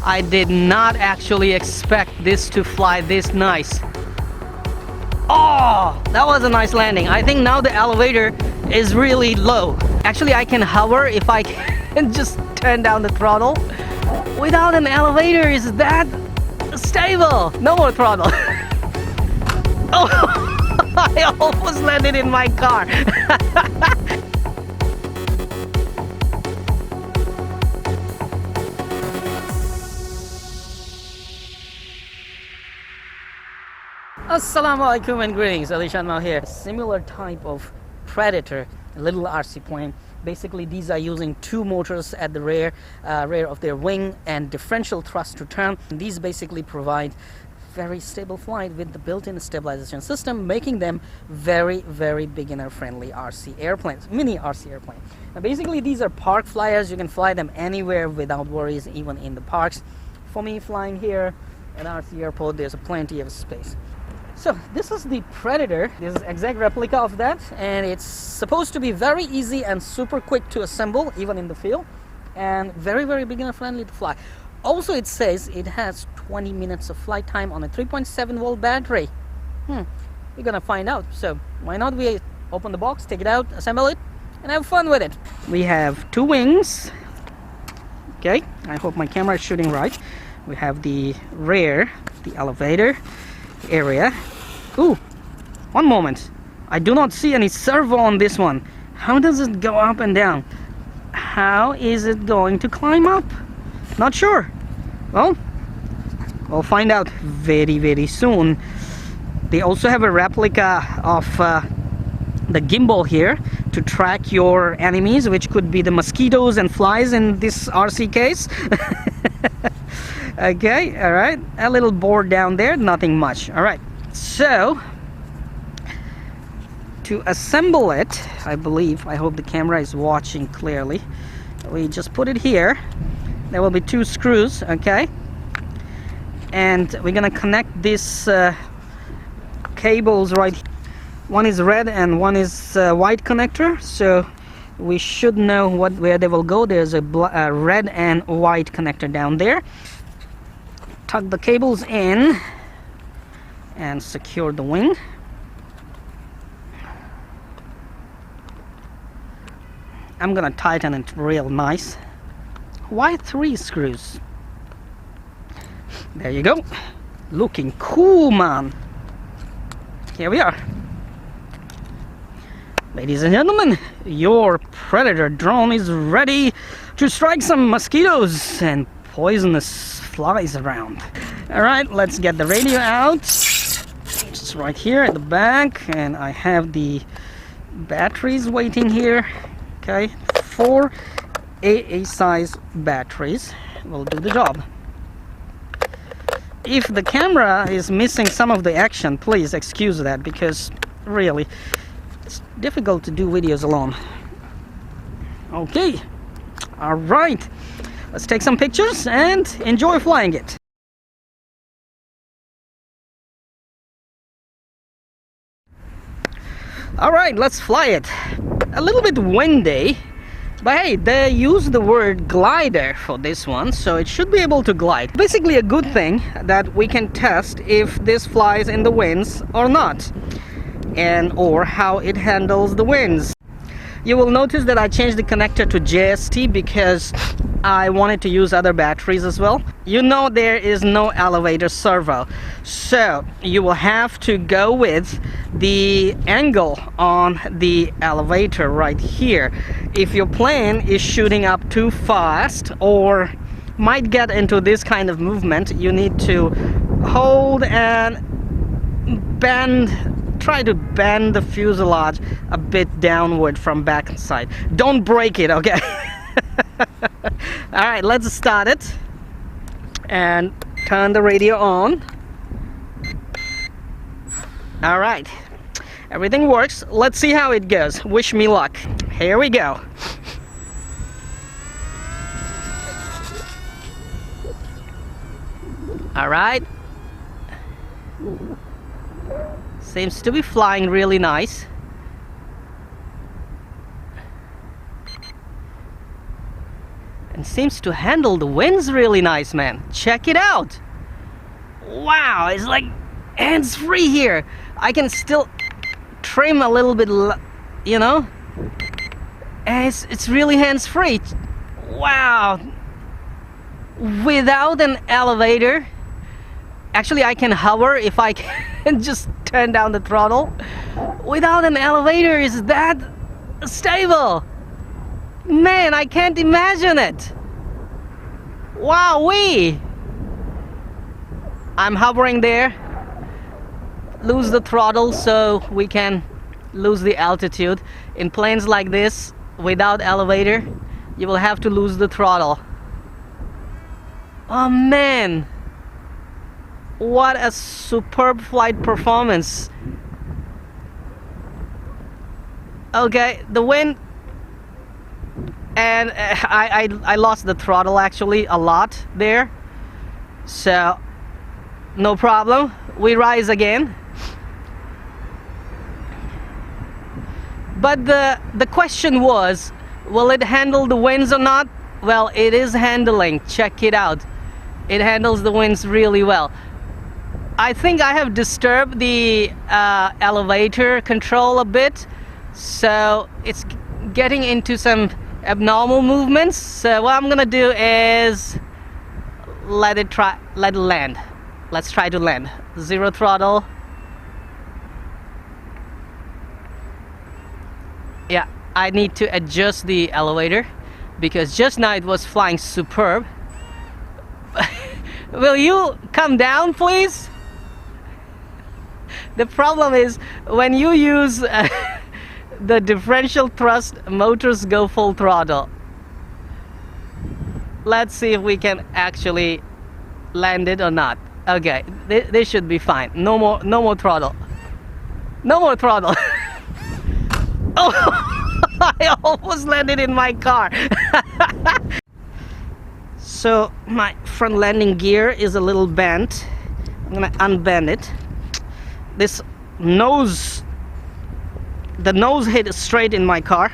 I did not actually expect this to fly this nice. Oh, that was a nice landing. I think now the elevator is really low. Actually, I can hover if I can just turn down the throttle. Without an elevator, is that stable? No more throttle. Oh, I almost landed in my car. Assalamu alaikum and greetings, Ali Shanmal here. Similar type of Predator, a little RC plane. Basically, these are using two motors at the rear of their wing and differential thrust to turn. These basically provide very stable flight with the built-in stabilization system, making them very, very beginner-friendly RC airplanes, mini RC airplane. Now, basically, these are park flyers. You can fly them anywhere without worries, even in the parks. For me, flying here at RC airport, there's plenty of space. So this is the Predator. This is exact replica of that, and it's supposed to be very easy and super quick to assemble, even in the field, and very, very beginner friendly to fly. Also, it says it has 20 minutes of flight time on a 3.7 volt battery. We're gonna find out. So why not we open the box, take it out, assemble it, and have fun with it. We have two wings. Okay, I hope my camera is shooting right. We have the rear, the elevator area. Ooh, one moment. I do not see any servo on this one. How does it go up and down? How is it going to climb up? Not sure. Well, we'll find out very, very soon. They also have a replica of the gimbal here to track your enemies, which could be the mosquitoes and flies in this RC case. Okay, all right, a little board down there, nothing much. All right, so to assemble it, I hope the camera is watching clearly. We just put it here. There will be two screws, okay, and we're gonna connect these cables right here. One is red and one is white connector, so we should know where they will go. There's a red and white connector down there. Tuck the cables in and secure the wing. I'm gonna tighten it real nice. Why 3 screws? There you go. Looking cool, man. Here we are. Ladies and gentlemen, your Predator drone is ready to strike some mosquitoes and poisonous flies around. All right, let's get the radio out. It's right here at the back, and I have the batteries waiting here. Okay, 4 AA size batteries will do the job. If the camera is missing some of the action, please excuse that, because really it's difficult to do videos alone. Okay, all right. Let's take some pictures and enjoy flying it. All right, let's fly it. A little bit windy, but hey, they use the word glider for this one, so it should be able to glide. Basically a good thing that we can test if this flies in the winds or not, and or how it handles the winds. You will notice that I changed the connector to JST because I wanted to use other batteries as well. You know, there is no elevator servo, so you will have to go with the angle on the elevator right here. If your plane is shooting up too fast or might get into this kind of movement, you need to hold and try to bend the fuselage a bit downward from back side. Don't break it, okay? All right, let's start it and turn the radio on. All right, everything works. Let's see how it goes. Wish me luck. Here we go. All right, seems to be flying really nice. And seems to handle the winds really nice, man. Check it out. Wow, it's like hands-free here. I can still trim a little bit, you know, and it's really hands-free. Wow. Without an elevator, actually I can hover if I can just turn down the throttle. Without an elevator, is that stable? Man, I can't imagine it. Wowee. I'm hovering there. Lose the throttle so we can lose the altitude. In planes like this, without elevator, you will have to lose the throttle. Oh man, what a superb flight performance. Okay, the wind, and I lost the throttle actually a lot there, so no problem, we rise again. But the question was, will it handle the winds or not? Well, it is handling. Check it out. It handles the winds really well. I think I have disturbed the elevator control a bit, so it's getting into some abnormal movements. So what I'm gonna do is let it land. Let's try to land. Zero throttle. Yeah, I need to adjust the elevator because just now it was flying superb. Will you come down, please? The problem is when you use the differential thrust, motors go full throttle. Let's see if we can actually land it or not. Okay, this should be fine. No more throttle. No more throttle. Oh, I almost landed in my car. So my front landing gear is a little bent. I'm gonna unbend it. This nose, the nose hit straight in my car.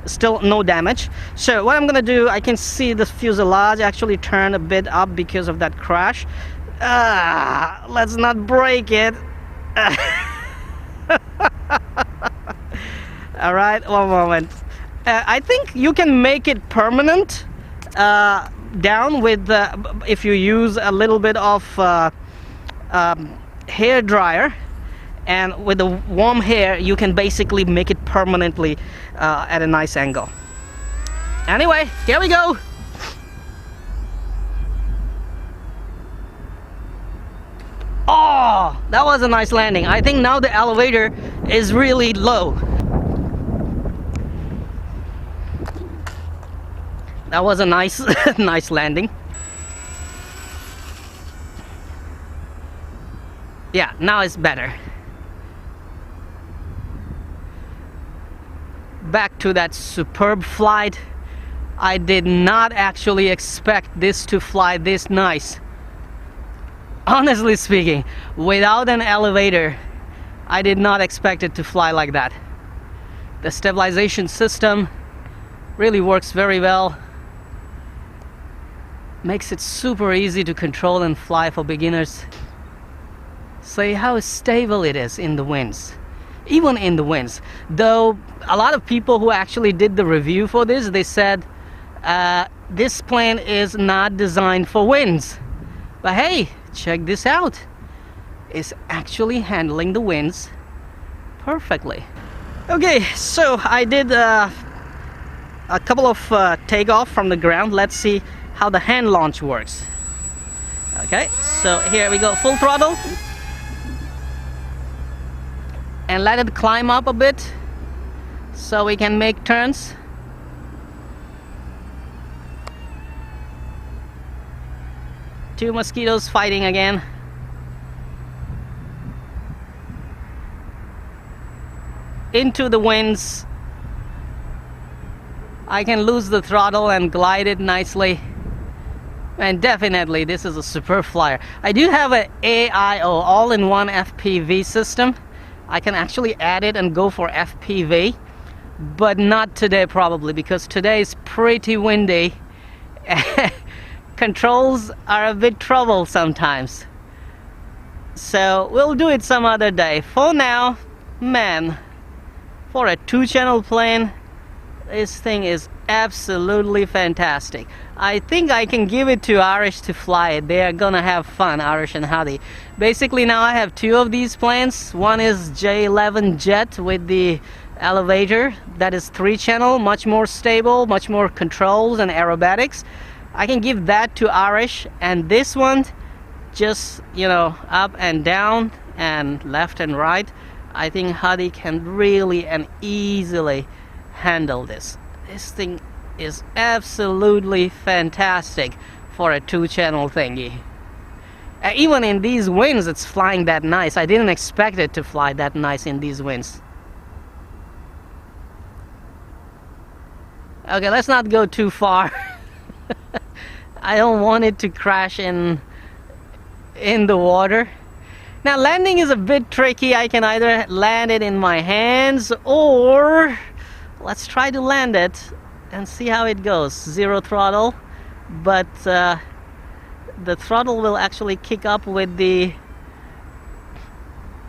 Still no damage. So what I'm gonna do, I can see the fuselage actually turn a bit up because of that crash. Let's not break it. All right, one moment. I think you can make it permanent down with if you use a little bit of hair dryer, and with the warm hair you can basically make it permanently at a nice angle. Anyway, here we go. Oh, that was a nice landing. I think now the elevator is really low. That was a nice nice landing. Yeah, now it's better. Back to that superb flight. I did not actually expect this to fly this nice. Honestly speaking, without an elevator, I did not expect it to fly like that. The stabilization system really works very well. Makes it super easy to control and fly for beginners. See how stable it is in the winds. Even in the winds. Though a lot of people who actually did the review for this, they said this plane is not designed for winds. But hey, check this out. It's actually handling the winds perfectly. Okay, so I did a couple of takeoff from the ground. Let's see how the hand launch works. Okay, so here we go, full throttle, and let it climb up a bit so we can make turns. Two mosquitoes fighting again. Into the winds. I can lose the throttle and glide it nicely. And definitely this is a superb flyer. I do have an AIO, all-in-one FPV system. I can actually add it and go for FPV, but not today probably, because today is pretty windy Controls are a bit trouble sometimes. So we'll do it some other day. For now, man, for a 2-channel plane, this thing is absolutely fantastic. I think I can give it to Arish to fly it. They are gonna have fun, Arish and Hadi. Basically now I have 2 of these planes. One is J11 Jet with the elevator. That is 3-channel, much more stable, much more controls and aerobatics. I can give that to Arish, and this one just, you know, up and down and left and right. I think Hadi can really and easily handle this. This thing is absolutely fantastic for a 2-channel thingy. Even in these winds it's flying that nice. I didn't expect it to fly that nice in these winds. Okay, let's not go too far. I don't want it to crash in the water. Now landing is a bit tricky. I can either land it in my hands, or let's try to land it and see how it goes. 0 throttle, but the throttle will actually kick up with the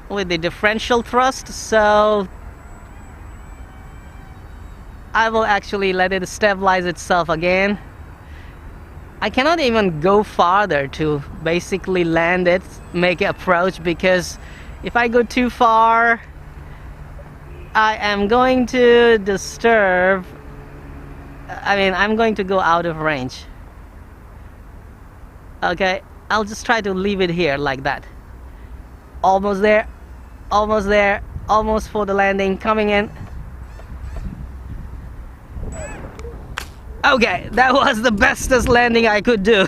differential thrust, so I will actually let it stabilize itself again. I cannot even go farther to basically land it, make an approach, because if I go too far, I am going to disturb, I'm going to go out of range. Okay, I'll just try to leave it here like that. Almost there, almost there, almost for the landing, coming in. Okay, that was the bestest landing I could do.